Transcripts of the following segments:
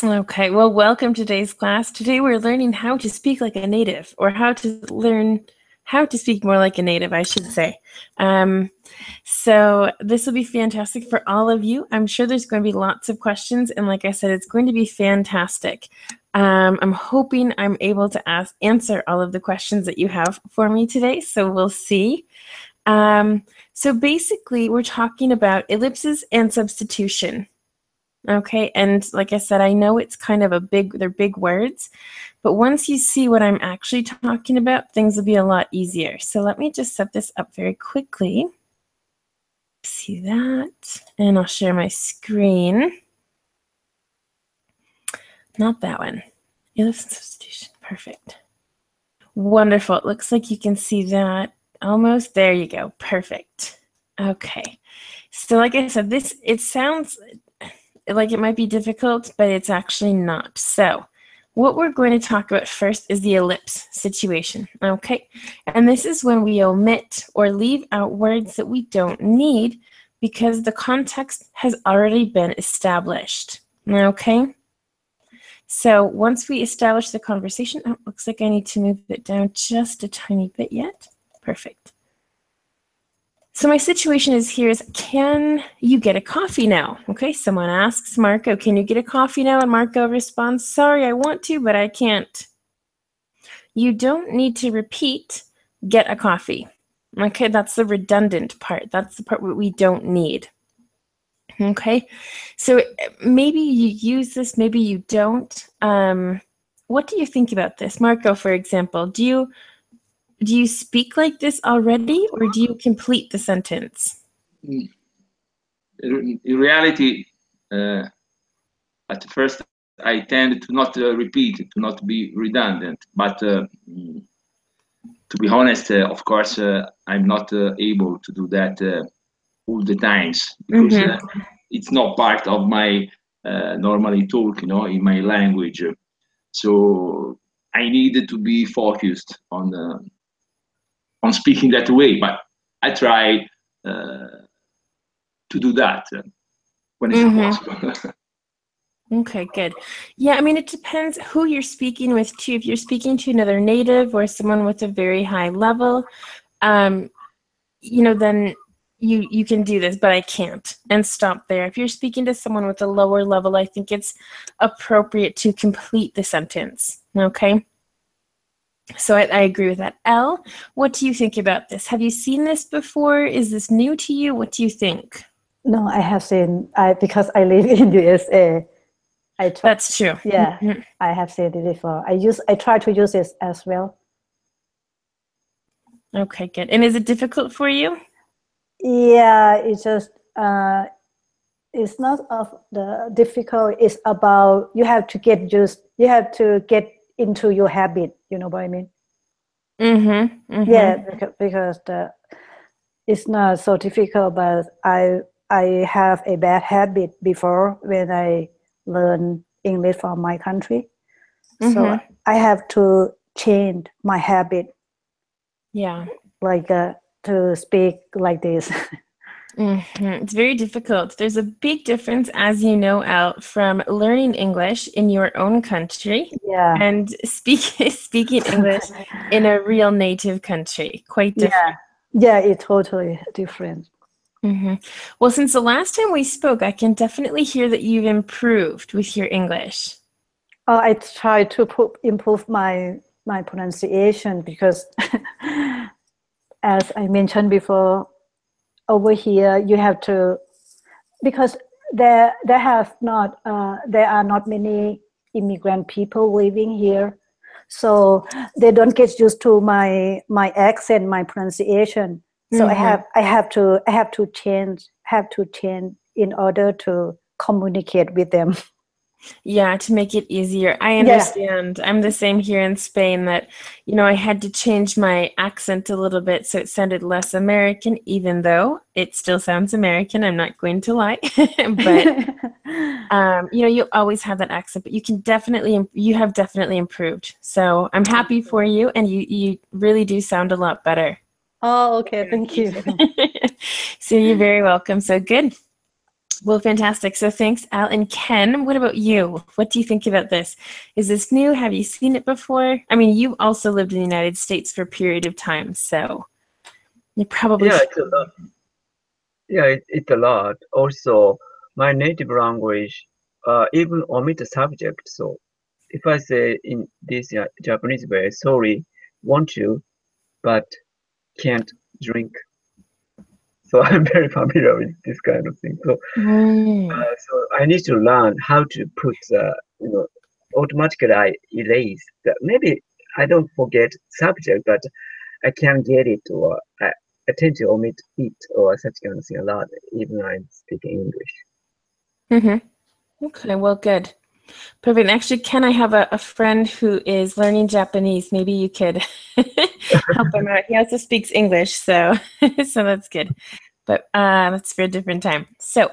Okay, well, welcome to today's class. Today we're learning how to speak like a native, or how to learn how to speak more like a native, I should say. So this will be fantastic for all of you. I'm sure there's going to be lots of questions, and like I said, it's going to be fantastic. I'm hoping I'm able to answer all of the questions that you have for me today, so we'll see. So basically, we're talking about ellipses and substitution. Okay, and like I said, I know it's kind of they're big words, but once you see what I'm actually talking about, things will be a lot easier. So let me just set this up very quickly. See that? And I'll share my screen. Not that one. Ellipsis and substitution, perfect. Wonderful, it looks like you can see that almost. There you go, perfect. Okay, so like I said, it sounds like it might be difficult, but it's actually not. So what we're going to talk about first is the ellipse situation, okay? And this is when we omit or leave out words that we don't need because the context has already been established, okay? So once we establish the conversation, oh, looks like I need to move it down just a tiny bit yet. Perfect. So my situation is can you get a coffee now? Okay, someone asks Marco, can you get a coffee now? And Marco responds, sorry, I want to, but I can't. You don't need to repeat, get a coffee. Okay, that's the redundant part. That's the part where we don't need. Okay, so maybe you use this, maybe you don't. What do you think about this? Marco, for example, do you speak like this already, or do you complete the sentence? In reality, at first, I tend to not repeat, to not be redundant. But to be honest, of course, I'm not able to do that all the times because it's not part of my normally talk, in my language. So I needed to be focused on speaking that way, but I try to do that when it's possible. Okay, good. Yeah, I mean, it depends who you're speaking with too. If you're speaking to another native or someone with a very high level, then you can do this, but I can't, and stop there. If you're speaking to someone with a lower level, I think it's appropriate to complete the sentence, okay? So I agree with that. Elle, what do you think about this? Have you seen this before? Is this new to you? What do you think? No, I have seen, because I live in USA. That's true. Yeah, I have seen it before. I try to use it as well. Okay, good. And is it difficult for you? Yeah, it's just it's not of the difficult. It's about you have to get into your habit. You know what I mean? Yeah, because it's not so difficult, but I have a bad habit before when I learn English from my country. So I have to change my habit. Yeah. Like to speak like this. It's very difficult. There's a big difference, as you know, Elle, from learning English in your own country and speaking English in a real native country. Quite different. Yeah, it's totally different. Well, since the last time we spoke, I can definitely hear that you've improved with your English. I try to improve my pronunciation because, as I mentioned before, over here you have to, because there are not many immigrant people living here, so they don't get used to my accent, my pronunciation. So I have to change in order to communicate with them. Yeah, to make it easier. I understand. I'm the same here in Spain, that, I had to change my accent a little bit so it sounded less American, even though it still sounds American. I'm not going to lie. But, you always have that accent, but you have definitely improved. So I'm happy for you, and you really do sound a lot better. Oh, okay. Thank you. So you're very welcome. So good. Well, fantastic. So thanks, Al. And Ken, what about you? What do you think about this? Is this new? Have you seen it before? I mean, you also lived in the United States for a period of time, so you probably Yeah, it's a lot. Yeah, it's a lot. Also, my native language even omit the subject. So if I say in this Japanese way, sorry, want to, but can't drink. So I'm very familiar with this kind of thing. So, so I need to learn how to put, automatically I erase that. Maybe I don't forget subject, but I can get it, or I tend to omit it or such kind of thing a lot, even when I'm speaking English. Okay, well, good. Perfect. Actually, Ken, I have a friend who is learning Japanese. Maybe you could help him out. He also speaks English, so so that's good. But that's for a different time. So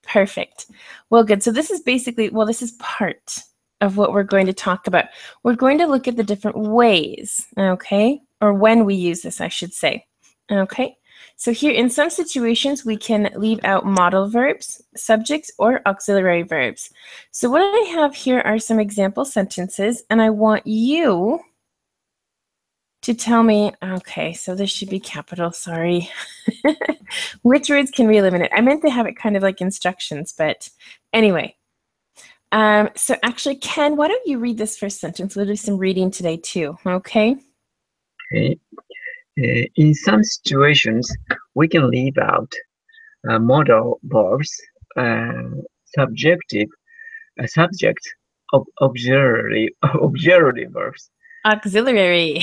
perfect. Well, good. So this is basically, well, this is part of what we're going to talk about. We're going to look at the different ways, okay? Or when we use this, I should say. Okay. So here, in some situations, we can leave out modal verbs, subjects, or auxiliary verbs. So what I have here are some example sentences, and I want you to tell me, okay, so this should be capital, sorry. Which words can we eliminate? I meant to have it kind of like instructions, but anyway. So actually, Ken, why don't you read this first sentence? We'll do some reading today too, okay? Okay. In some situations, we can leave out modal verbs, subject, auxiliary verbs. Auxiliary.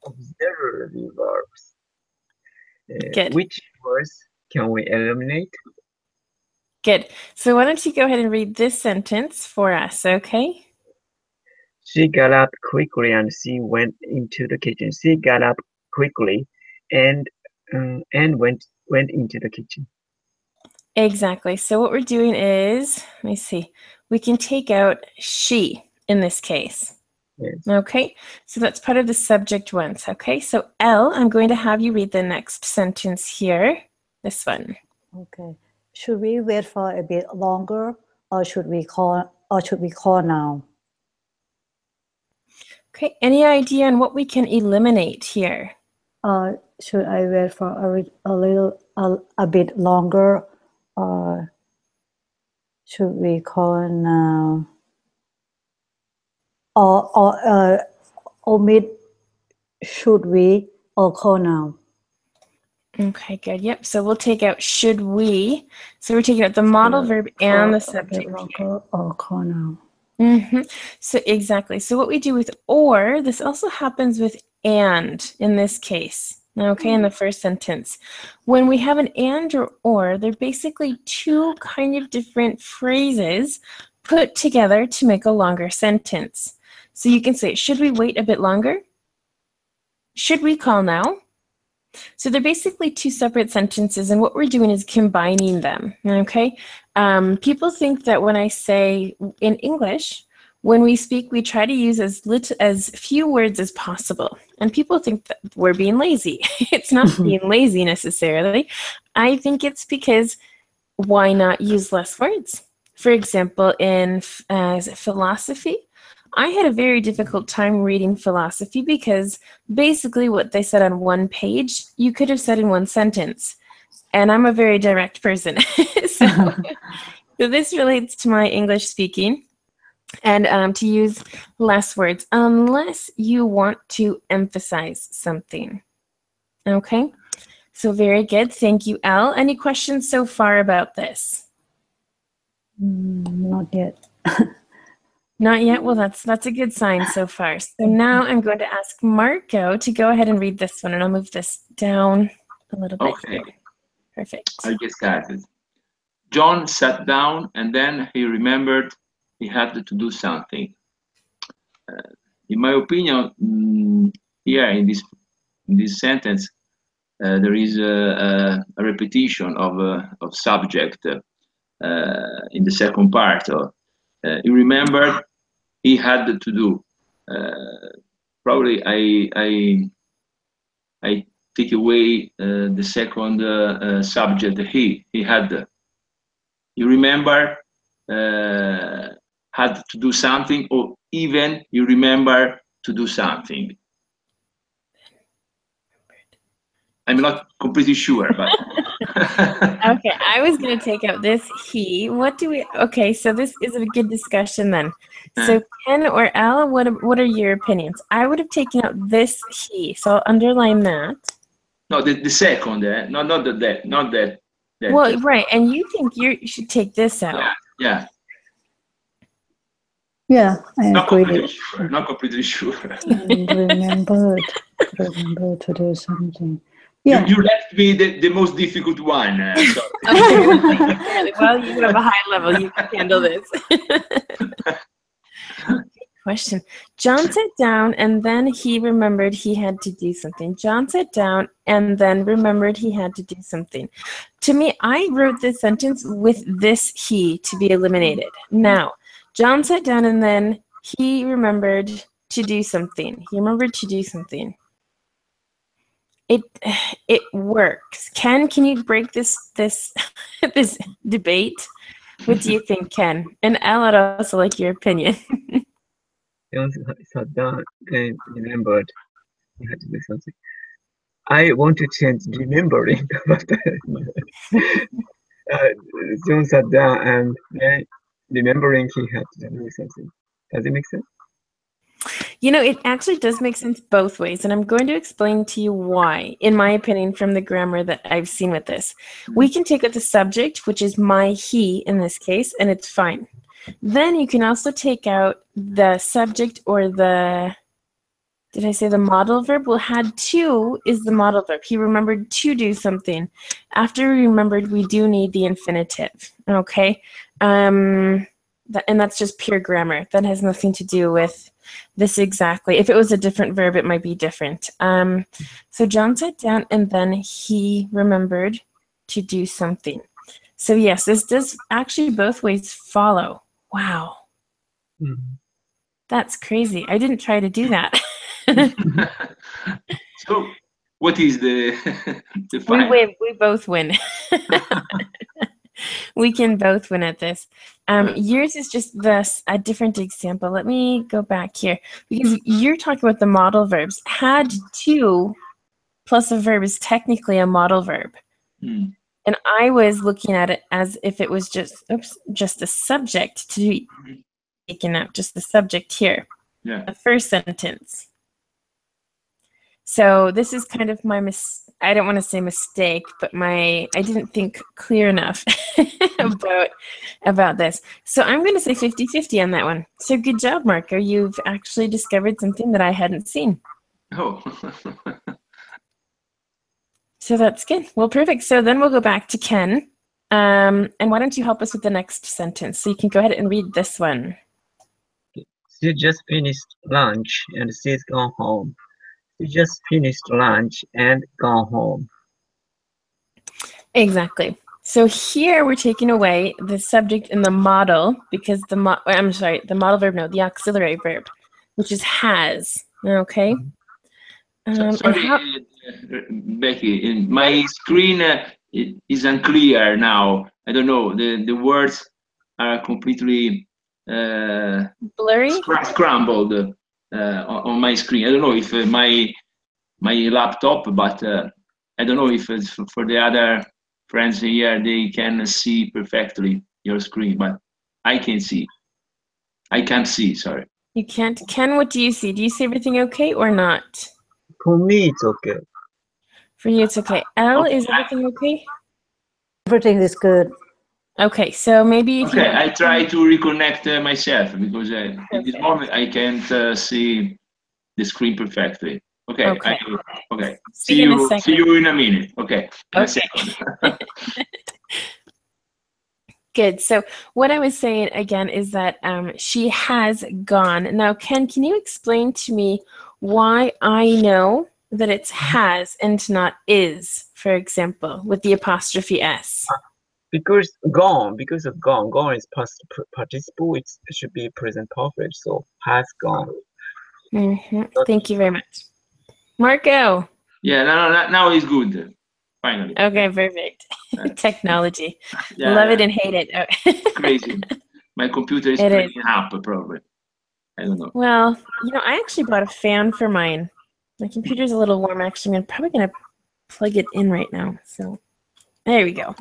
Auxiliary verbs. Good. Which words can we eliminate? Good. So why don't you go ahead and read this sentence for us, okay? She got up quickly and she went into the kitchen. She got up quickly and went into the kitchen. Exactly. So what we're doing is, let me see, we can take out she in this case. Yes. Okay, so that's part of the subject ones. Okay, so Elle, I'm going to have you read the next sentence here. This one. Okay. Should we wait for a bit longer, or should we call now? Okay, any idea on what we can eliminate here? Should I wait for a bit longer, or should we call now? Or omit should we or call now? Okay, good. Yep. So we'll take out should we. So we're taking out the modal verb and the subject. Longer or call now. So exactly. So what we do with or, this also happens with and in this case. Okay, in the first sentence. When we have an and or, they're basically two kind of different phrases put together to make a longer sentence. So you can say, should we wait a bit longer? Should we call now? So they're basically two separate sentences, and what we're doing is combining them, okay? People think that when I say in English, when we speak, we try to use as few words as possible. And people think that we're being lazy. It's not being lazy necessarily. I think it's because why not use less words? For example, in philosophy, I had a very difficult time reading philosophy because basically what they said on one page, you could have said in one sentence. And I'm a very direct person. so this relates to my English speaking and to use less words unless you want to emphasize something. Okay, so very good. Thank you, Elle. Any questions so far about this? Not yet. Not yet? Well, that's a good sign so far. So now I'm going to ask Marco to go ahead and read this one, and I'll move this down a little bit. Okay. Here. Perfect. I just got it. John sat down and then he remembered he had to do something. In my opinion, here in this sentence, there is a repetition of subject in the second part. He remembered he had to do. Probably I take away the second subject. He had. you remember had to do something, or even you remember to do something. I'm not completely sure, but Okay, I was going to take out this he. What do we? Okay, so this is a good discussion then. So Ken or Al, what are your opinions? I would have taken out this he, so I'll underline that. no, the second, not that. Well, right, and you think you should take this out. Yeah. Yeah, I Not agree. completely sure. Not completely sure. And remember to do something. Yeah. You left me the most difficult one. So. Well, you have a high level. You can handle this. Question. John sat down and then he remembered he had to do something. John sat down and then remembered he had to do something. To me, I wrote this sentence with this he to be eliminated. Now, John sat down and then he remembered to do something. He remembered to do something. It works. Ken, can you break this this debate? What do you think, Ken? And Al, I'd also like your opinion. John sat down and remembered he had to do something. I want to change remembering, but John sat down and then remembering he had to do something. Does it make sense? You know, it actually does make sense both ways, and I'm going to explain to you why, in my opinion, from the grammar that I've seen with this. We can take out the subject, which is my he in this case, and it's fine. Then you can also take out the subject or the, did I say the modal verb? Well, had to is the modal verb. He remembered to do something. After we remembered, we do need the infinitive, okay? And that's just pure grammar. That has nothing to do with this exactly. If it was a different verb, it might be different. So John sat down and then he remembered to do something. So yes, this does actually both ways follow. Wow. Mm-hmm. That's crazy. I didn't try to do that. So what is the We win. We both win. We can both win at this. Yours is just a different example. Let me go back here because you're talking about the modal verbs. Had to plus a verb is technically a modal verb. And I was looking at it as if it was just a subject to be taken out, just the subject here. Yeah. The first sentence. So this is kind of my I don't want to say mistake, but I didn't think clear enough about this. So I'm going to say 50-50 on that one. So good job, Marco. You've actually discovered something that I hadn't seen. Oh. So that's good. Well, perfect. So then we'll go back to Ken. And why don't you help us with the next sentence? So you can go ahead and read this one. She just finished lunch and she's gone home. She just finished lunch and gone home. Exactly. So here we're taking away the subject and the modal because the modal verb, no, the auxiliary verb, which is has. Okay. Sorry, Becky, my screen is unclear now. I don't know. The words are completely blurry, scrambled on my screen. I don't know if my laptop, but I don't know if it's for the other friends here, they can see perfectly your screen, but I can see. I can't see, sorry. You can't. Ken, what do you see? Do you see everything okay or not? For me, it's okay. For you, it's okay. Elle, is everything okay? Everything is good. Okay, so maybe if you... I try to reconnect myself because in this moment I can't see the screen perfectly. Okay. Okay. See you in a minute. Okay. In a second. Good. So what I was saying again is that she has gone. Now, Ken, can you explain to me why I know that it's has and not is, for example, with the apostrophe S? Because of gone is past participle. It should be present perfect. So has gone. Thank you very much, Marco. Yeah, now it's good. Finally. Okay, perfect. Technology. Yeah, Love yeah. it and hate it. Oh. Crazy. My computer is It breaking up, probably. I don't know. Well, I actually bought a fan for mine. My computer's a little warm, actually. I'm probably going to plug it in right now. So there we go.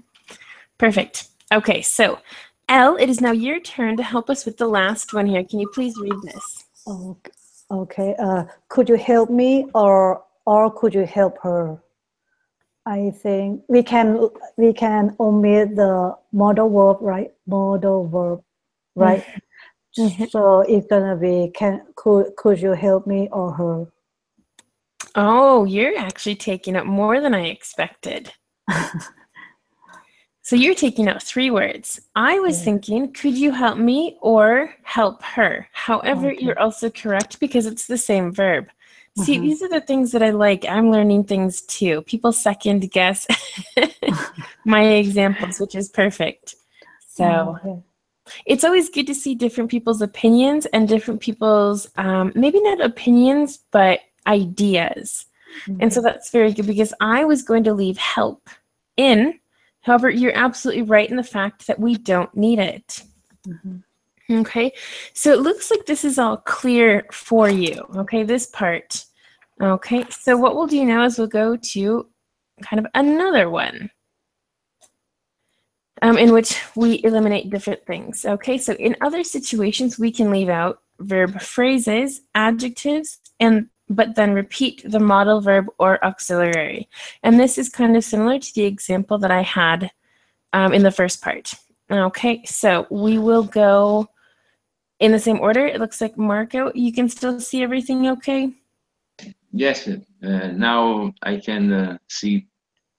Perfect. Okay, so Elle, it is now your turn to help us with the last one here. Can you please read this? Okay. Could you help me or could you help her? I think we can omit the modal verb, right? Modal verb, right? Mm-hmm. So it's gonna be could you help me or her? Oh, you're actually taking up more than I expected. So you're taking out 3 words. I was thinking, could you help me or help her? However, you're also correct because it's the same verb. See, these are the things that I like. I'm learning things too. People second guess my examples, which is perfect. So it's always good to see different people's opinions and different people's, maybe not opinions, but ideas. And so that's very good because I was going to leave help in. However, you're absolutely right in the fact that we don't need it. Okay, so it looks like this is all clear for you. Okay, this part. Okay, so what we'll do now is we'll go to kind of another one in which we eliminate different things. Okay, so in other situations, we can leave out verb phrases, adjectives, but then repeat the modal verb or auxiliary. And this is kind of similar to the example that I had in the first part. Okay, so we will go in the same order. It looks like Marco, you can still see everything okay? Yes, now I can see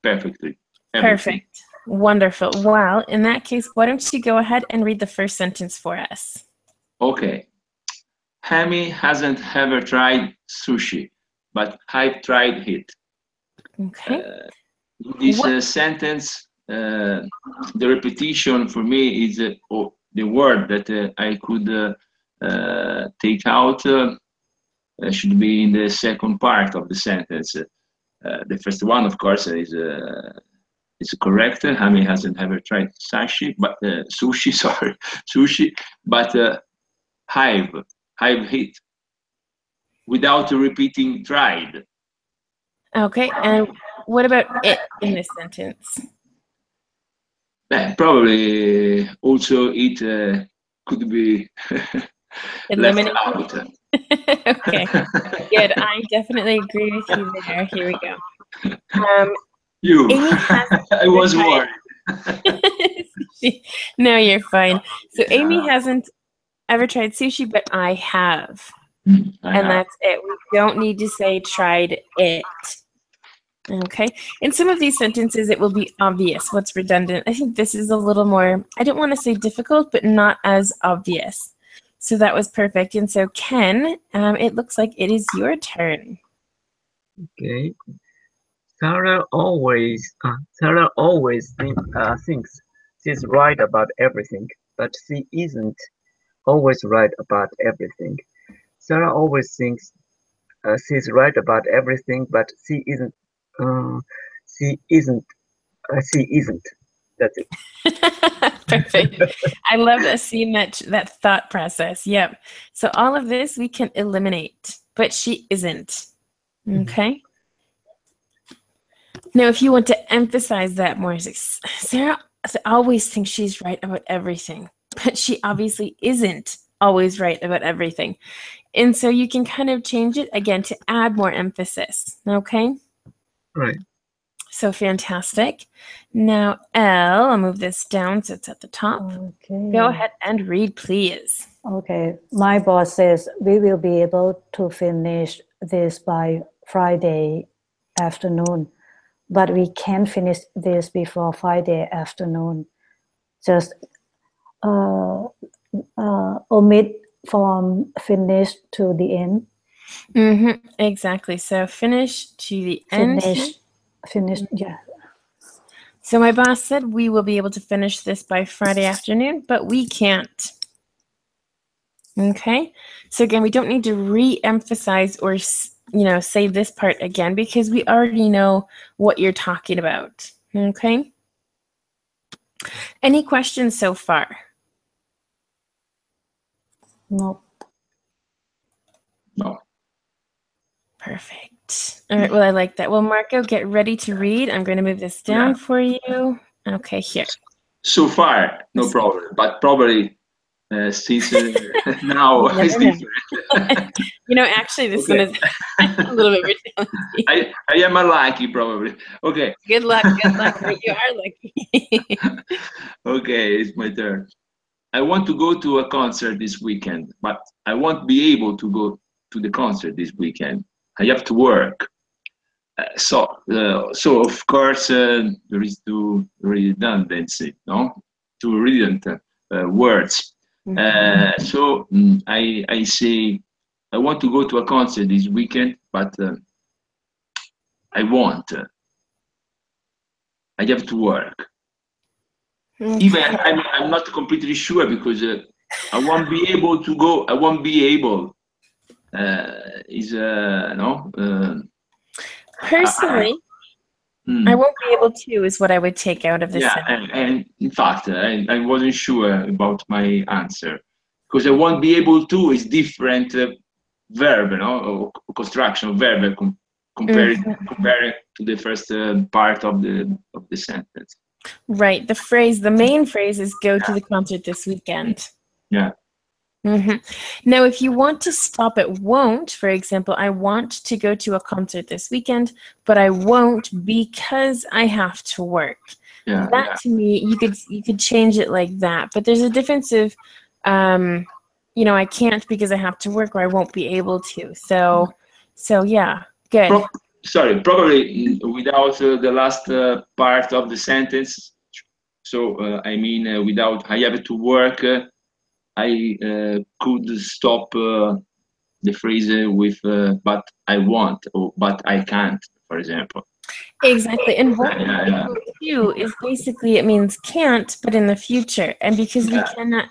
perfectly. Everything. Perfect. Wonderful. Well, in that case, why don't you go ahead and read the first sentence for us? Okay. Hammy hasn't ever tried sushi, but I've tried it. Okay. This sentence, the repetition for me is the word that I could take out should be in the second part of the sentence. The first one, of course, is correct. Hammy hasn't ever tried sushi, but sushi, sorry, sushi, but I've hit without repeating tried. Okay, and what about it in this sentence? Probably also it could be left out. Okay, good. I definitely agree with you there. Here we go. Amy hasn't I was worried. No, you're fine. So Amy hasn't ever tried sushi, but I have. And that's it. We don't need to say tried it. Okay. In some of these sentences, it will be obvious what's redundant. I think this is a little more, I don't want to say difficult, but not as obvious. So that was perfect. And so Ken, it looks like it is your turn. Okay. Sarah always thinks she's right about everything, but she isn't always right about everything. Sarah always thinks she's right about everything, but she isn't. She isn't. She isn't. That's it. Perfect. I love that, seeing that thought process. Yep. So all of this we can eliminate, but she isn't. Okay. Now, if you want to emphasize that more, Sarah always thinks she's right about everything, but she obviously isn't always right about everything. And so you can kind of change it again to add more emphasis. Okay. Right. So fantastic. Now, Elle, I'll move this down so it's at the top. Okay. Go ahead and read, please. Okay. My boss says we will be able to finish this by Friday afternoon, but we can't finish this before Friday afternoon. Just omit from finish to the end. Exactly. So finish to the end. Finish, yeah. So my boss said we will be able to finish this by Friday afternoon, but we can't. Okay. So again, we don't need to re-emphasize or say this part again because we already know what you're talking about. Okay? Any questions so far? No. No. Perfect. All right, well, I like that. Well, Marco, get ready to read. I'm going to move this down for you. Okay, here. So far, no problem. But probably since now it's different. Actually, this one is a little bit more challenging. I am unlucky, probably. Okay. Good luck. Good luck. You are lucky. Okay, it's my turn. I want to go to a concert this weekend, but I won't be able to go to the concert this weekend. I have to work. So of course there is two redundancy, no? Two redundant words. So I say I want to go to a concert this weekend, but I won't. I have to work. Even I'm not completely sure because I won't be able to go. I won't be able. Personally, I won't be able to is what I would take out of this. Yeah, and in fact, I wasn't sure about my answer because I won't be able to is different verb, or construction of verb compared to the first part of the sentence. Right. The main phrase is go to the concert this weekend. Yeah. Now, if you want to stop at won't, for example, I want to go to a concert this weekend, but I won't because I have to work. To me, you could change it like that. But there's a difference of, I can't because I have to work, or I won't be able to. So yeah, good. Probably without the last part of the sentence. So I mean, without I have to work. I could stop the phrase with but I want or but I can't, for example. Exactly. And what to is basically it means can't, but in the future. And because we cannot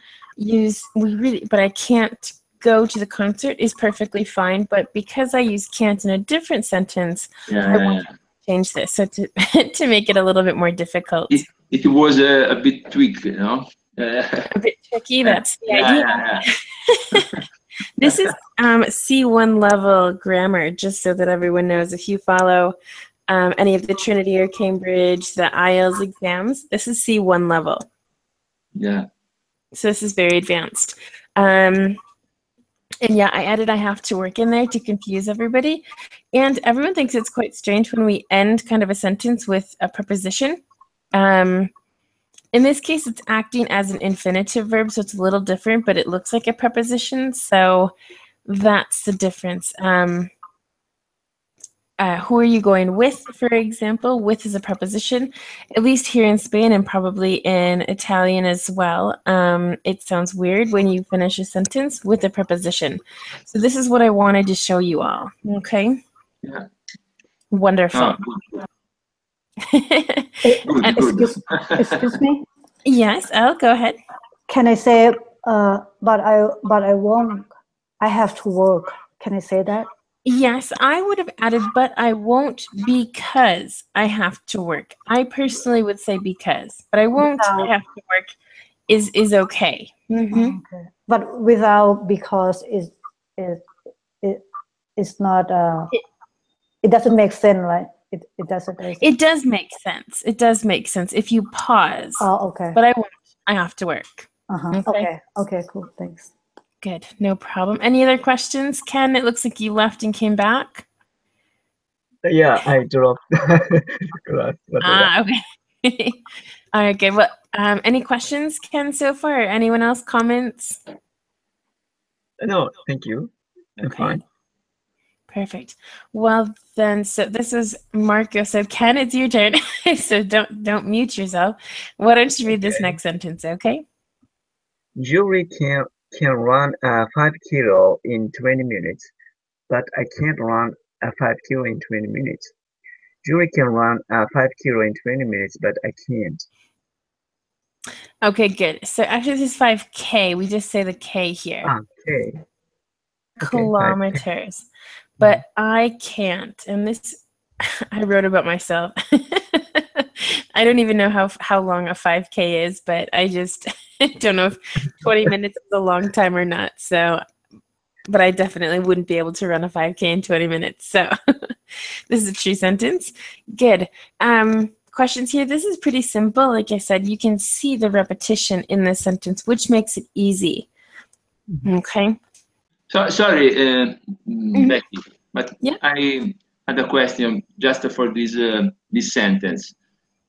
but I can't go to the concert is perfectly fine. But because I use can't in a different sentence, I want to change this. So to make it a little bit more difficult. It was a bit tweaked, a bit tricky, that's the idea. This is C1 level grammar, just so that everyone knows. If you follow any of the Trinity or Cambridge, the IELTS exams, this is C1 level. Yeah. So this is very advanced. And yeah, I added I have to work in there to confuse everybody. And everyone thinks it's quite strange when we end kind of a sentence with a preposition. In this case, it's acting as an infinitive verb, so it's a little different, but it looks like a preposition. So that's the difference. Who are you going with, for example? With is a preposition. At least here in Spain and probably in Italian as well. It sounds weird when you finish a sentence with a preposition. So this is what I wanted to show you all. Okay? Yeah. Wonderful. Excuse me? Yes, Elle, go ahead. Can I say, but I won't, I have to work. Can I say that? Yes, I would have added, but I won't because I have to work. I personally would say because, but I won't I have to work is okay. Okay. But without because it's not, it doesn't make sense, right? It doesn't. It does make sense. It does make sense if you pause. Oh, okay. But I won't. I have to work. Okay, cool. Thanks. Good. No problem. Any other questions, Ken? It looks like you left and came back. Yeah, I dropped class. Okay. All right, good. Well, any questions, Ken, so far? Anyone else? Comments? No, thank you. I'm fine. Perfect. Well, then, so this is Marco. So, Ken, it's your turn. So don't mute yourself. Why don't you read this next sentence, okay? Julie can run 5 kilo in 20 minutes, but I can't run 5 kilo in 20 minutes. Julie can run 5 kilo in 20 minutes, but I can't. Okay, good. So actually, this is 5K. We just say the K here. Okay. Kilometers. but I can't. And this I wrote about myself. I don't even know how long a 5K is, but I just don't know if 20 minutes is a long time or not. So, but I definitely wouldn't be able to run a 5K in 20 minutes. So this is a true sentence. Good. Questions here. This is pretty simple. Like I said, you can see the repetition in this sentence, which makes it easy. Okay. So sorry, Becky, but Yeah. I had a question just for this sentence.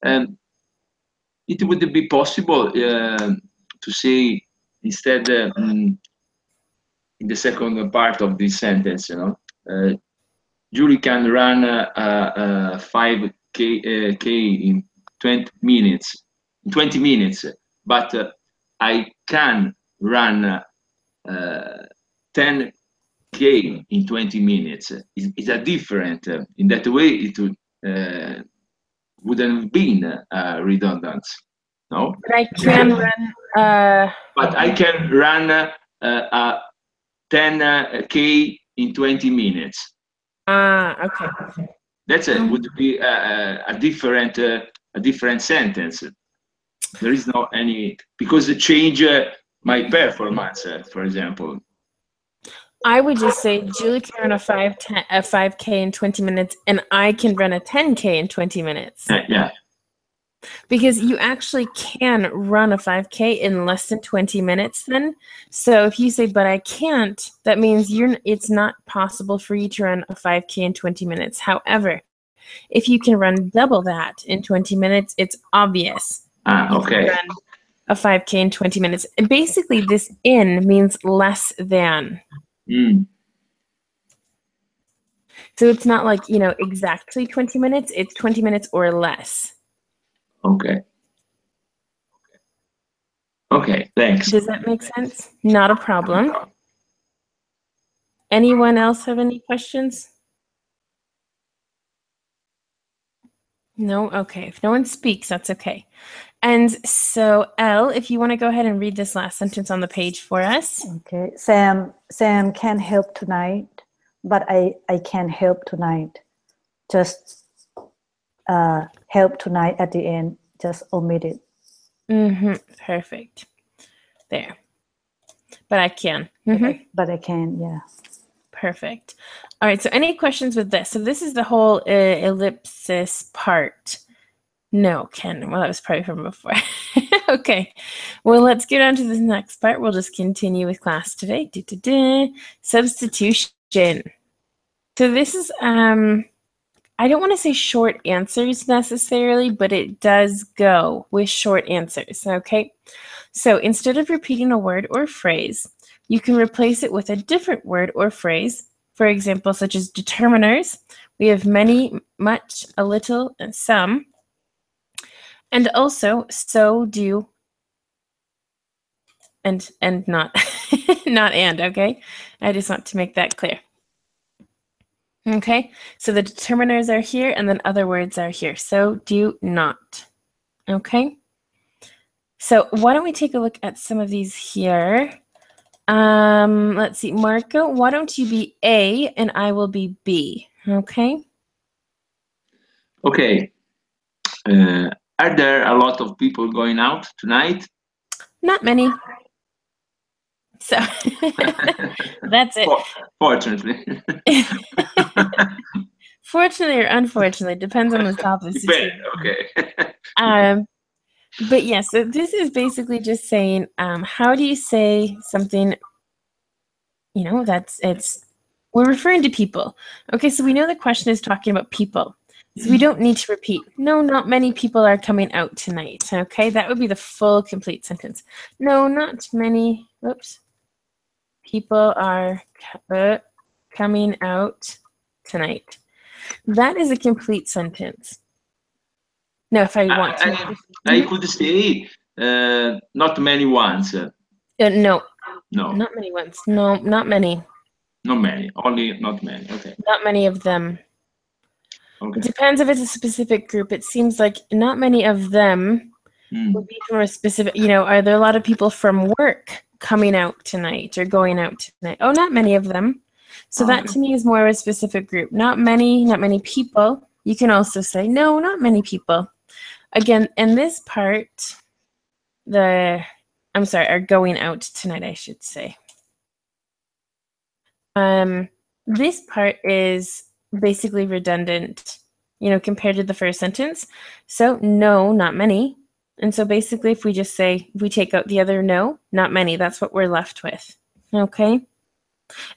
It would be possible to say instead in the second part of this sentence, Julie can run 5K in 20 minutes. In 20 minutes, but I can run 10K in 20 minutes. It's a different. In that way, it wouldn't have been redundant. No. But I can run. But I can run 10K in 20 minutes. Okay. That's would be a different sentence. There is no any because it change my performance, for example. I would just say Julie can run a 5K in 20 minutes, and I can run a 10K in 20 minutes. Yeah. Because you actually can run a 5K in less than 20 minutes then. So if you say, but I can't, that means it's not possible for you to run a 5K in 20 minutes. However, if you can run double that in 20 minutes, it's obvious. Okay. You can run a 5K in 20 minutes. And basically, this in means less than. So it's not like, exactly 20 minutes. It's 20 minutes or less. Okay. Okay, thanks. Does that make sense? Not a problem. Anyone else have any questions? No? Okay. If no one speaks, that's okay. And so, Elle, if you want to go ahead and read this last sentence on the page for us. Okay. Sam can help tonight, but I can't help tonight. Just help tonight at the end. Just omit it. Perfect. There. But I can. But I can, yeah. Perfect. All right. So any questions with this? So this is the whole ellipsis part. No, Ken. Well, that was probably from before. Okay. Well, let's get on to this next part. We'll just continue with class today. Substitution. So this is, I don't want to say short answers necessarily, but it does go with short answers, okay? So instead of repeating a word or phrase, you can replace it with a different word or phrase. For example, such as determiners. We have many, much, a little, and some. And also, so, do, and not. Not and, okay? I just want to make that clear. Okay, so the determiners are here, and then other words are here. So, do, not. Okay? So, why don't we take a look at some of these here? Let's see. Marco, why don't you be A, and I will be B. Okay? Okay. Are there a lot of people going out tonight? Not many. So that's it. Fortunately. Fortunately or unfortunately, depends on the topic. Okay. But yes, so this is basically just saying, how do you say something, we're referring to people. Okay, so we know the question is talking about people. So we don't need to repeat. No, not many people are coming out tonight. Okay, that would be the full complete sentence. No, not many. Oops. People are coming out tonight. That is a complete sentence. No, if I want to. I could say not many ones. No. No. Not many ones. No, not many. Not many. Only not many. Okay. Not many of them. Okay. It depends if it's a specific group. It seems like not many of them would be from a specific, are there a lot of people from work coming out tonight or going out tonight? Oh, not many of them. So that to me is more of a specific group. Not many people. You can also say, no, not many people. Again, in this part, are going out tonight, I should say. This part is basically redundant, compared to the first sentence. So no, not many. And so basically if we just say, we take out the other no, not many, that's what we're left with. Okay?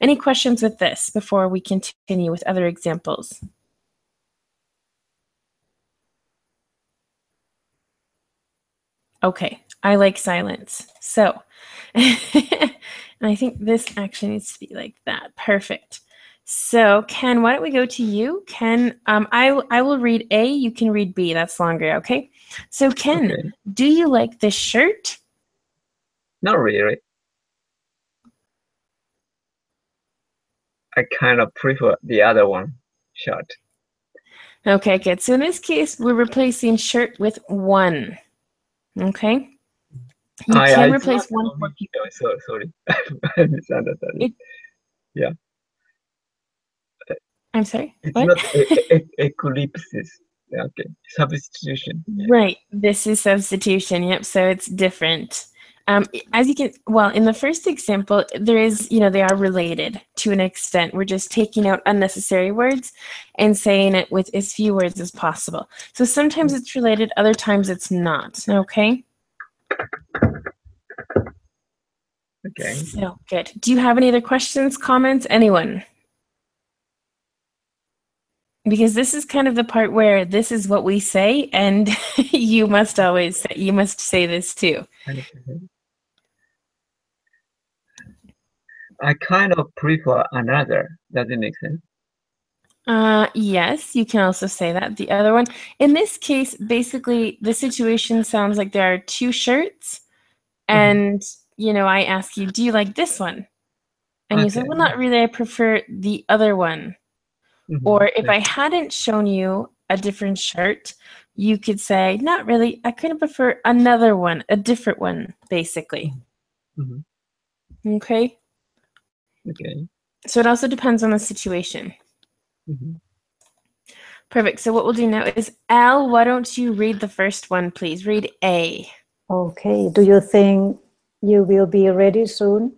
Any questions with this before we continue with other examples? Okay, I like silence. So, and I think this actually needs to be like that. Perfect. So, Ken, why don't we go to you? Ken, I will read A, you can read B. That's longer, okay? So, Ken, Okay. Do you like this shirt? Not really. I kind of prefer the other one, shirt. Okay, good. So in this case, we're replacing shirt with one. Okay? You can replace one for people. Sorry. I misunderstood. Yeah. I'm sorry? It's What? not ellipsis. Okay. Substitution. Yeah. Right. This is substitution. Yep. So it's different. As you can, well, in the first example, there is, they are related to an extent. We're just taking out unnecessary words and saying it with as few words as possible. So sometimes it's related, other times it's not. Okay? Okay. So good. Do you have any other questions, comments? Anyone? Because this is kind of the part where this is what we say, and you must say this too. I kind of prefer another. Does it make sense? Yes, you can also say that. The other one. In this case, basically, the situation sounds like there are two shirts, and, I ask you, do you like this one? And you say, well, not really. I prefer the other one. Or if I hadn't shown you a different shirt, you could say, not really. I kind of prefer another one, a different one, basically. Okay? Okay. So it also depends on the situation. Perfect. So what we'll do now is, Al, why don't you read the first one, please? Read A. Okay. Do you think you will be ready soon?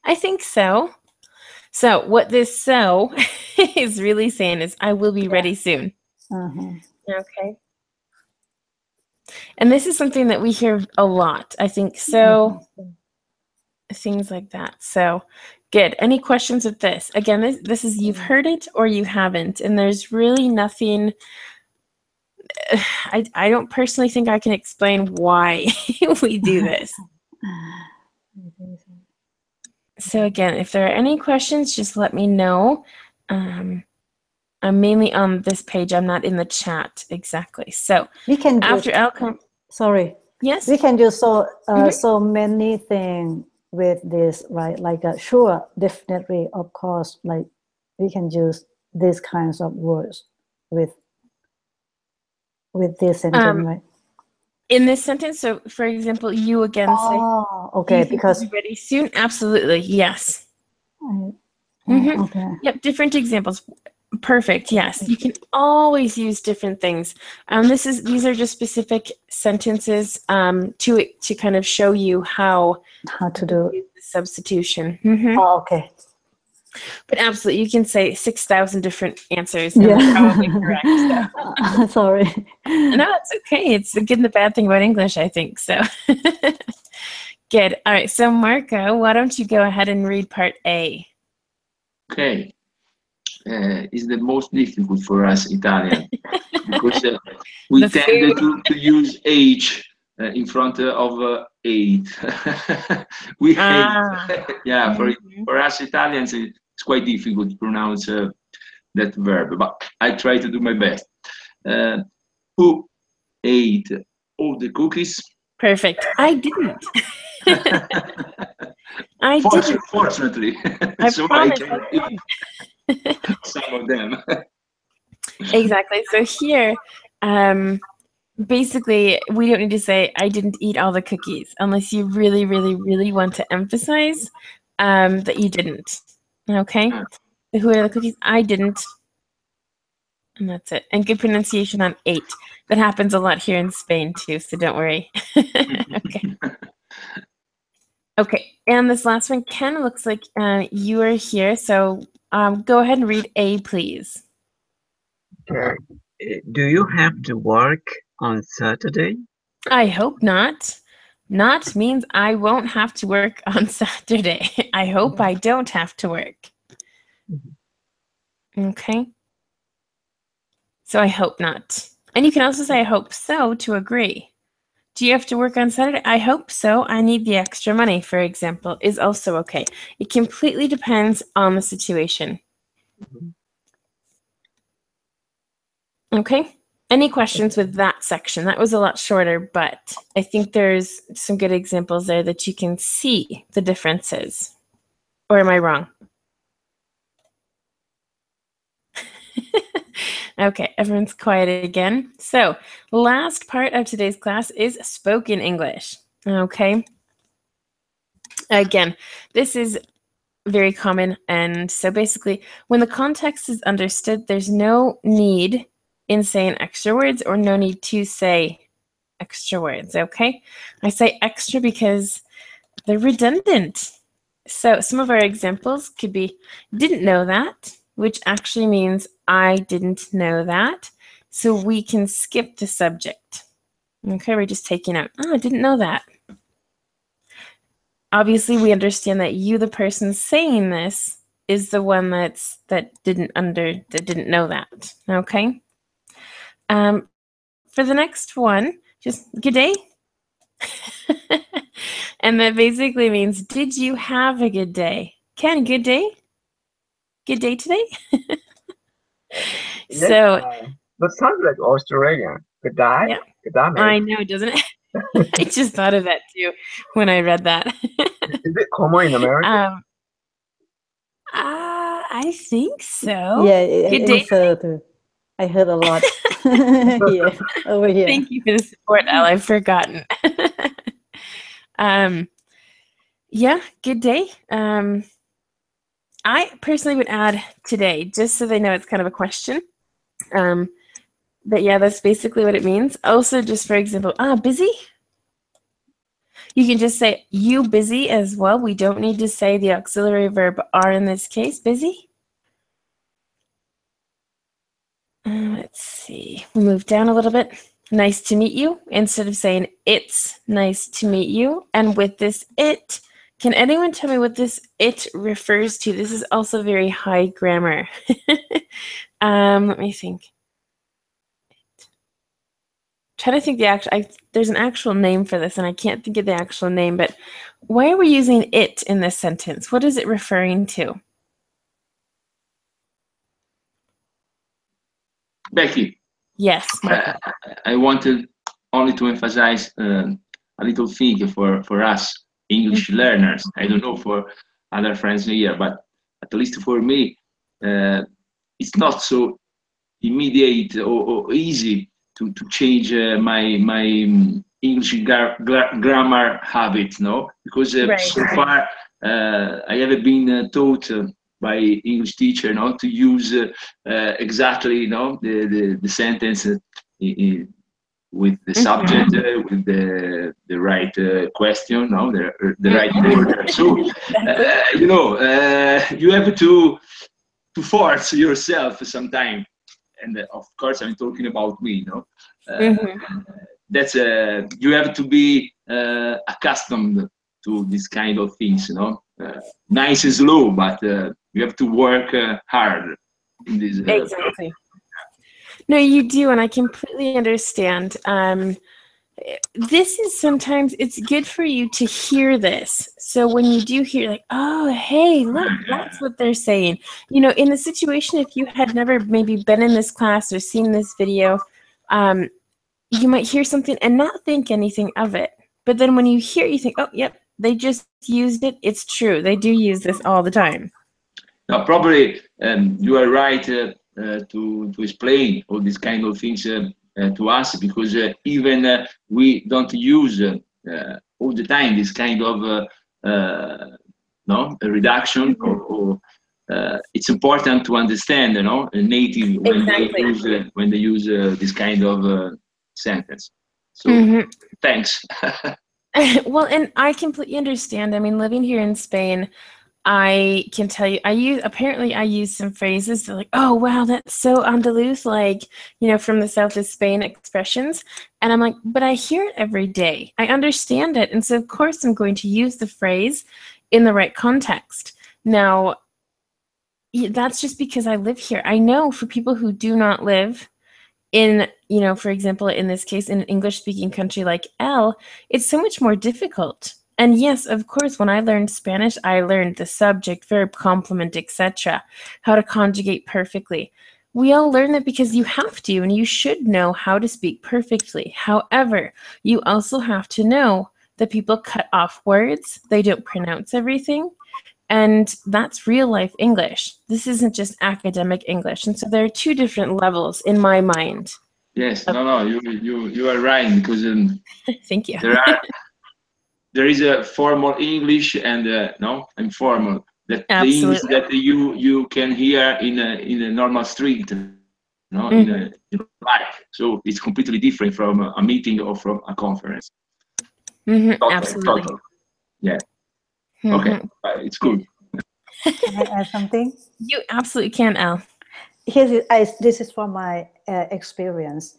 I think so. So what this "so" is really saying is, I will be ready soon. Okay. And this is something that we hear a lot. I think so. Things like that. So good. Any questions with this? Again, this is you've heard it or you haven't. And there's really nothing. I don't personally think I can explain why we do this. So again, if there are any questions, just let me know. I'm mainly on this page. I'm not in the chat exactly. So we can after outcome. Sorry. Yes. We can do so many things with this, right? Like sure, definitely, of course. Like we can use these kinds of words with this sentence, right? In this sentence, so for example, you again say, okay, because you'll be ready soon. Absolutely, yes. Okay. Yep, different examples. Perfect. Yes, you can always use different things. These are just specific sentences to kind of show you how to do the substitution. Okay. But absolutely, you can say 6,000 different answers, and they're probably correct. So. Sorry. No, it's okay. It's the good and the bad thing about English, I think. So good. All right. So Marco, why don't you go ahead and read part A? Okay. It's the most difficult for us Italian because we tend to use H in front of 8. We hate. Yeah, for us Italians, it's quite difficult to pronounce that verb, but I try to do my best. Who ate all the cookies? Perfect. I didn't. I didn't. Fortunately, so I can eat some of them. Exactly. So here, basically, we don't need to say, I didn't eat all the cookies, unless you really, really, really want to emphasize that you didn't. Okay? Who are the cookies? I didn't. And that's it. And good pronunciation on 8. That happens a lot here in Spain too, so don't worry. Okay. Okay, and this last one, Ken, looks like you are here. So go ahead and read A, please. Okay. Do you have to work on Saturday? I hope not. Not means I won't have to work on Saturday. I hope I don't have to work. Okay. So I hope not. And you can also say I hope so to agree. Do you have to work on Saturday? I hope so. I need the extra money, for example, is also okay. It completely depends on the situation. Okay. Any questions with that section? That was a lot shorter, but I think there's some good examples there that you can see the differences. Or am I wrong? Okay, everyone's quiet again. So, last part of today's class is spoken English. Okay. Again, this is very common. And so basically, when the context is understood, there's no need in saying extra words or no need to say extra words, okay? I say extra because they're redundant. So some of our examples could be, didn't know that, which actually means I didn't know that. So we can skip the subject. Okay, we're just taking out, oh, I didn't know that. Obviously, we understand that you, the person saying this, is the one that didn't know that. Okay. For the next one, just good day. And that basically means, did you have a good day? Ken, good day? Good day today? So that sounds like Australian. Good day. Yeah. Good day, mate. I know, doesn't it? I just thought of that too when I read that. Is it common in America? I think so. Yeah, Good day. too. I heard a lot here, over here. Thank you for the support, Al. I've forgotten. Yeah, good day. I personally would add today, just so they know it's kind of a question. But yeah, that's basically what it means. Also, just for example, busy. You can just say you busy as well. We don't need to say the auxiliary verb are in this case, busy. Let's see, we'll move down a little bit. Nice to meet you, instead of saying it's nice to meet you. And with this it, can anyone tell me what this it refers to? This is also very high grammar. Let me think. Trying to think there's an actual name for this and I can't think of the actual name, but why are we using it in this sentence? What is it referring to? Becky. Yes. I wanted only to emphasize a little thing for us English learners. I don't know for other friends here, but at least for me, it's not so immediate or easy to change my English grammar habit, no? Because so far I haven't been taught by English teacher, no, to use exactly, the sentence with the subject, with the right question, no, the right order. So you have to force yourself sometime. And of course, I'm talking about me. That's you have to be accustomed to this kind of things. Nice and slow, but you have to work hard in this. Exactly. No, you do, and I completely understand. This is sometimes it's good for you to hear this. So when you do hear, like, oh, hey, look, that's what they're saying. In the situation, if you had never maybe been in this class or seen this video, you might hear something and not think anything of it. But then when you hear, you think, oh, yep, they just used it. It's true. They do use this all the time. Now, probably you are right to explain all these kind of things to us, because even we don't use all the time this kind of a reduction or it's important to understand, you know, a native when Exactly. they use this kind of sentence. So thanks. Well, and I completely understand. I mean, living here in Spain, I can tell you, I use some phrases that are like, oh, wow, that's so Andalus, like, you know, from the south of Spain expressions. And I'm like, but I hear it every day. I understand it. And so, of course, I'm going to use the phrase in the right context. Now, that's just because I live here. I know for people who do not live in, you know, for example, in this case, in an English-speaking country like L, it's so much more difficult. And yes, of course, when I learned Spanish, I learned the subject, verb, complement, etc., how to conjugate perfectly. We all learn that because you have to, and you should know how to speak perfectly. However, you also have to know that people cut off words, they don't pronounce everything, and that's real life English. This isn't just academic English. And so there are two different levels in my mind. Yes, no, you are right, because Thank you. there is a formal English and no informal. That the English Absolutely. that you can hear in a normal street, no, in a life. So it's completely different from a meeting or from a conference. Absolutely. Total. Yeah. Okay, it's good. Can I add something? You absolutely can, Elle. This is from my experience.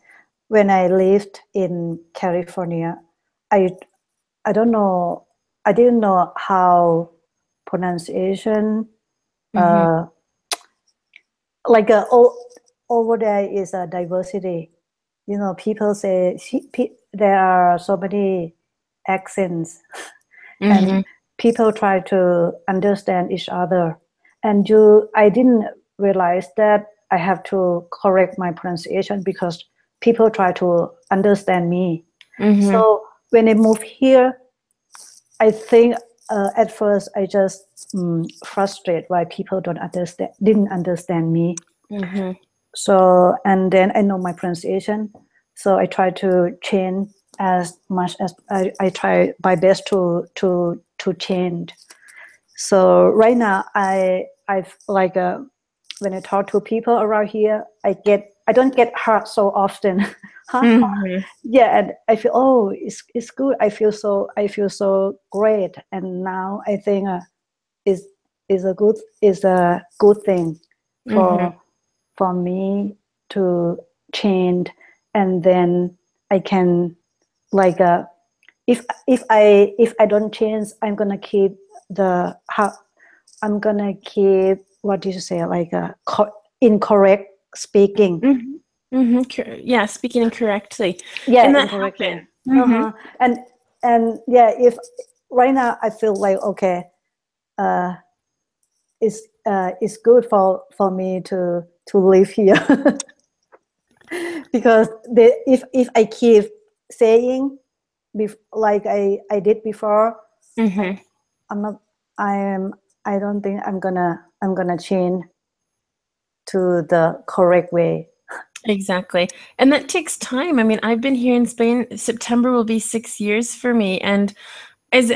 When I lived in California, I don't know, I didn't know how pronunciation, like over there is a diversity. You know, people say there are so many accents, and people try to understand each other. And I didn't realize that I have to correct my pronunciation because people try to understand me. So when I moved here, I think at first I just frustrated why people didn't understand me. So, and then I know my pronunciation, so I try to change as much as I try my best to change. So right now I've like when I talk to people around here, I don't get hurt so often. Yeah, and I feel, oh, it's good. I feel so great, and now I think is a good thing for me to change, and then I can like if I don't change, I'm gonna keep what did you say, like incorrect speaking. Yeah, speaking incorrectly. Yeah, and that incorrectly. happens. And yeah, if right now I feel like, okay, it's good for me to live here because if I keep saying like I did before, I don't think I'm gonna change to the correct way. Exactly. And that takes time. I mean, I've been here in Spain. September will be 6 years for me. And as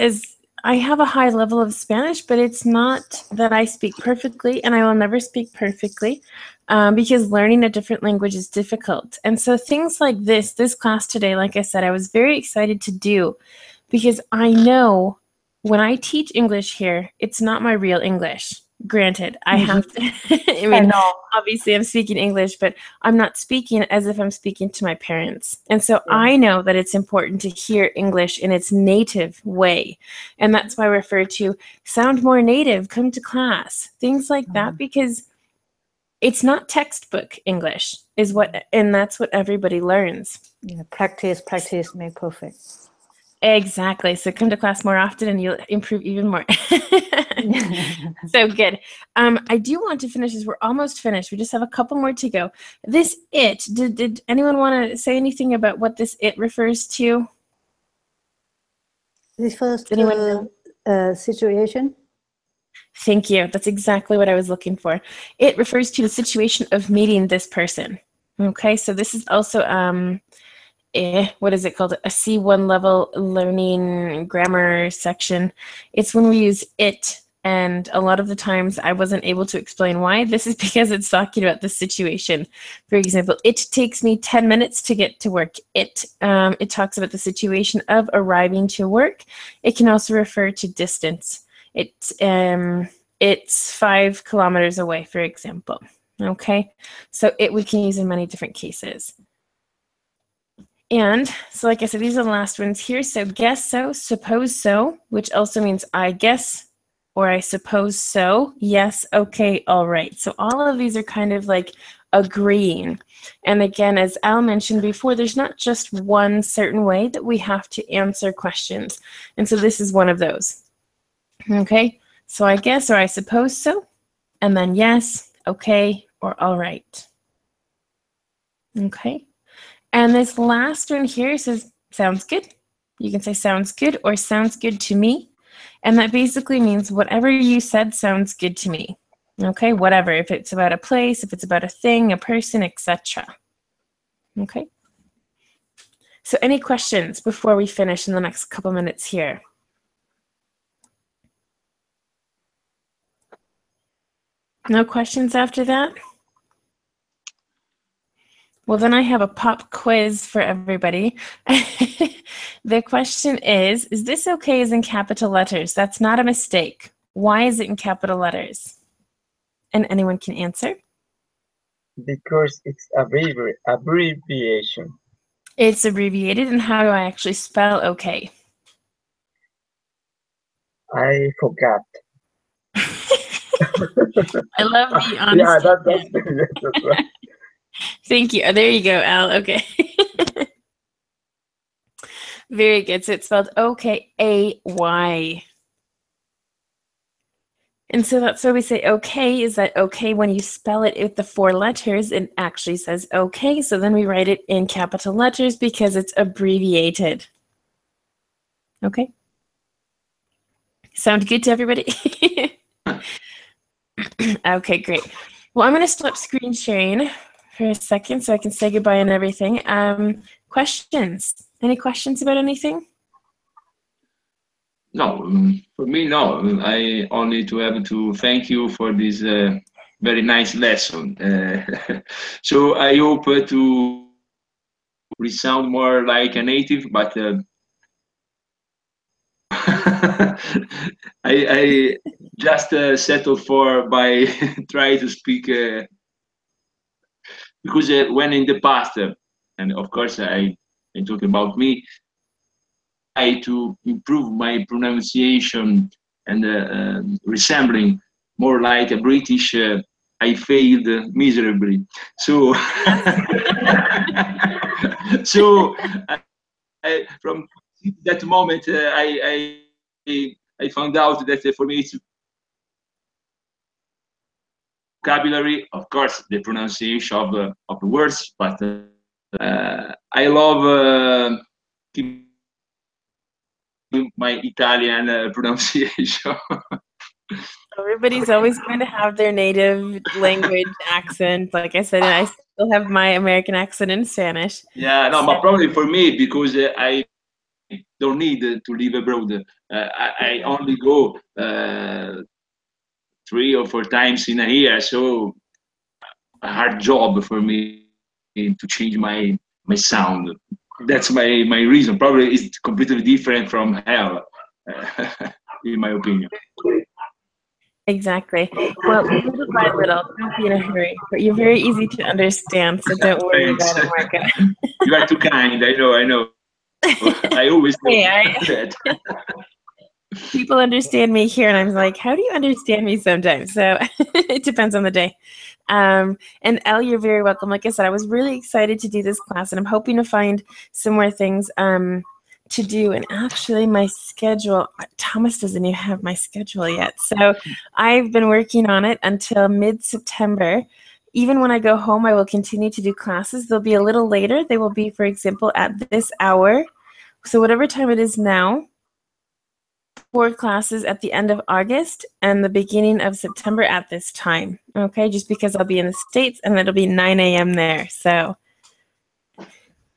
I have a high level of Spanish, but it's not that I speak perfectly, and I will never speak perfectly because learning a different language is difficult. And so things like this class today, like I said, I was very excited to do because I know when I teach English here, it's not my real English. Granted, I have to, I mean, obviously I'm speaking English, but I'm not speaking as if I'm speaking to my parents. And so I know that it's important to hear English in its native way. And that's why I refer to sound more native, come to class, things like that, because it's not textbook English and that's what everybody learns. Yeah, practice make perfect. Exactly. So come to class more often and you'll improve even more. So good. I do want to finish as we're almost finished. We just have a couple more to go. This it, did anyone want to say anything about what this it refers to? Refers to situation. Thank you. That's exactly what I was looking for. It refers to the situation of meeting this person. Okay, so this is also what is it called? A C1 level learning grammar section. It's when we use it And a lot of the times I wasn't able to explain why. This is because it's talking about the situation. For example, it takes me 10 minutes to get to work. It talks about the situation of arriving to work. It can also refer to distance. It's 5 kilometers away, for example. Okay, so we can use in many different cases. And so like I said, these are the last ones here. So guess so, suppose so, which also means I guess or I suppose so, yes, okay, all right. So all of these are kind of like agreeing. And again, as Al mentioned before, there's not just one certain way that we have to answer questions. And so this is one of those. Okay, so I guess or I suppose so, and then yes, okay, or all right. Okay. And this last one here says, sounds good. You can say sounds good or sounds good to me. And that basically means whatever you said sounds good to me. Okay, whatever. If it's about a place, if it's about a thing, a person, etc. Okay. So any questions before we finish in the next couple minutes here? No questions after that? Well, then I have a pop quiz for everybody. The question is this okay is in capital letters? That's not a mistake. Why is it in capital letters? And anyone can answer? Because it's abbreviation. It's abbreviated, and how do I actually spell okay? I forgot. I love the honesty. Yeah, that's right. Thank you. Oh, there you go, Al. Okay. Very good. So it's spelled O-K-A-Y. And so that's why we say okay, is that okay when you spell it with the 4 letters, it actually says okay. So then we write it in capital letters because it's abbreviated. Okay. Sound good to everybody? Okay, great. Well, I'm going to stop screen sharing for a second so I can say goodbye and everything. Questions? Any questions about anything? No, for me, no. I only to have to thank you for this very nice lesson. So I hope to resound more like a native, but I just settled for by try to speak because when in the past, and of course I talk about me, I to improve my pronunciation and resembling more like a British. I failed miserably. So, so from that moment, I found out that for me it's vocabulary, of course, the pronunciation of the words, but I love keep my Italian pronunciation. Everybody's always going to have their native language accent. Like I said, and I still have my American accent in Spanish. Yeah, no, but probably for me, because I don't need to live abroad. I only go 3 or 4 times in a year, so a hard job for me to change my sound. That's my reason. Probably it's completely different from hell, in my opinion. Exactly. Well, little by little, don't be in a hurry. But you're very easy to understand, so don't worry about it, Marco. You are too kind. I know. I always know that. People understand me here, and I'm like, how do you understand me sometimes? So it depends on the day. And Elle, you're very welcome. Like I said, I was really excited to do this class, and I'm hoping to find some more things to do. And actually my schedule, Thomas doesn't even have my schedule yet. So I've been working on it until mid-September. Even when I go home, I will continue to do classes. They'll be a little later. They will be, for example, at this hour. So whatever time it is now, 4 classes at the end of August and the beginning of September at this time. Okay, just because I'll be in the States and it'll be 9 a.m. there. So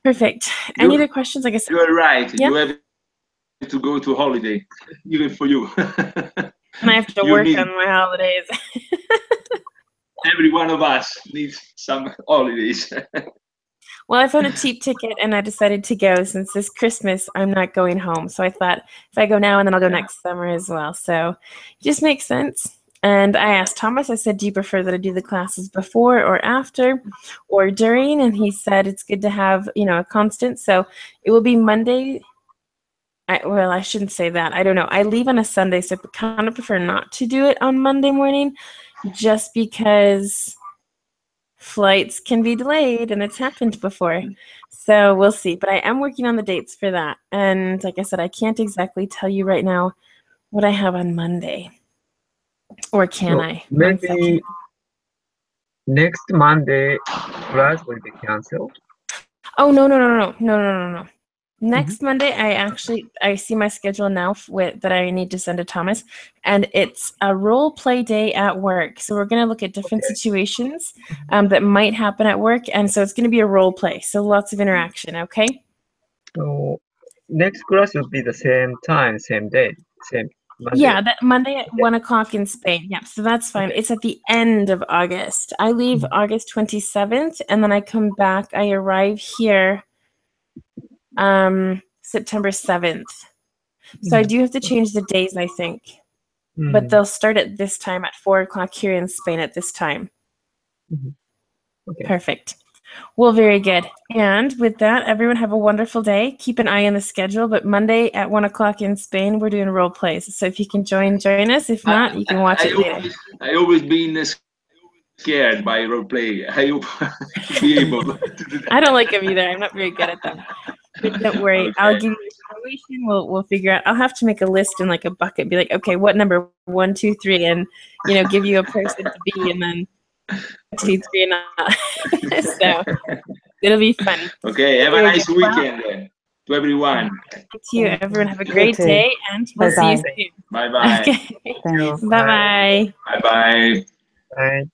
perfect. Any other questions? Like I said, you are right. Yeah? You have to go to holiday, even for you. And I have to You work need- on my holidays. Every one of us needs some holidays. Well, I found a cheap ticket and I decided to go since this Christmas I'm not going home. So I thought if I go now and then I'll go next summer as well. So it just makes sense. And I asked Thomas, I said, do you prefer that I do the classes before or after or during? And he said it's good to have, you know, a constant. So it will be Monday. Well, I shouldn't say that. I don't know. I leave on a Sunday, so I kind of prefer not to do it on Monday morning just because flights can be delayed and it's happened before. So we'll see. But I am working on the dates for that. And like I said, I can't exactly tell you right now what I have on Monday. Or can So I? 1 second. maybe next Monday class will be cancelled. Oh, no. Next Monday, I see my schedule now that I need to send to Thomas, and it's a role play day at work. So we're going to look at different situations that might happen at work, and so it's going to be a role play. So lots of interaction. Okay. So next class will be the same time, same day, same Monday. Yeah, that Monday at 1 o'clock in Spain. Yeah, so that's fine. It's at the end of August. I leave August 27th, and then I come back. I arrive here September 7th. So I do have to change the days, I think. But they'll start at this time at 4 o'clock here in Spain at this time. Okay. Perfect. Well, very good. And with that, everyone have a wonderful day. Keep an eye on the schedule. But Monday at 1 o'clock in Spain, we're doing role plays. So if you can join us. If not, you can watch it later. I always been scared by role play. I hope to be able to do that. I don't like them either. I'm not very good at them. But don't worry. Okay. I'll give you a situation. We'll figure out. I'll have to make a list in like a bucket. Be like, okay, what number 1, 2, 3, and give you a person to be, and then 2, 3, and so it'll be fun. Okay, have a nice weekend then to everyone. To you, everyone. Have a great too. day, and we'll see you Bye-bye. soon. Bye bye. Okay. Thanks. Bye bye. Bye bye. Bye.